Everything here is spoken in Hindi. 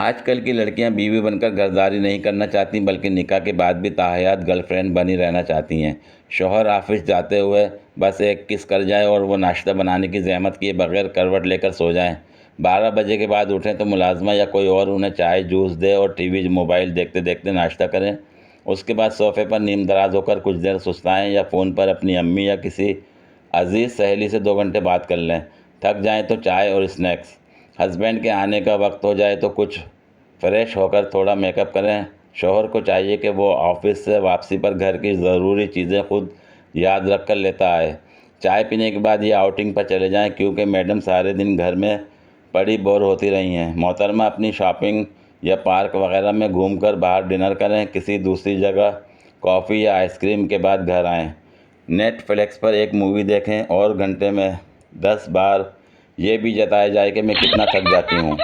आजकल की लड़कियां बीवी बनकर घरदारी नहीं करना चाहती बल्कि निकाह के बाद भी ताहयात गर्लफ्रेंड बनी रहना चाहती हैं। शौहर ऑफिस जाते हुए बस एक किस कर जाए और वो नाश्ता बनाने की जहमत किए बगैर करवट लेकर सो जाएं। 12 बजे के बाद उठें तो मुलाजमा या कोई और उन्हें चाय जूस दे और टीवी मोबाइल देखते देखते नाश्ता करें। उसके बाद सोफ़े पर नीम दराज होकर कुछ देर सुस्ताएं या फ़ोन पर अपनी अम्मी या किसी अजीज़ सहेली से 2 घंटे बात कर लें। थक जाएं तो चाय और स्नैक्स। हस्बैंड के आने का वक्त हो जाए तो कुछ फ्रेश होकर थोड़ा मेकअप करें। शौहर को चाहिए कि वो ऑफिस से वापसी पर घर की ज़रूरी चीज़ें खुद याद रख कर लेता आए। चाय पीने के बाद ये आउटिंग पर चले जाएं क्योंकि मैडम सारे दिन घर में पड़ी बोर होती रही हैं। मोहतरमा अपनी शॉपिंग या पार्क वगैरह में घूमकर बाहर डिनर करें। किसी दूसरी जगह कॉफ़ी या आइसक्रीम के बाद घर आएँ। नेटफ्लिक्स पर एक मूवी देखें और घंटे में 10 बार ये भी जताया जाए कि मैं कितना थक जाती हूँ।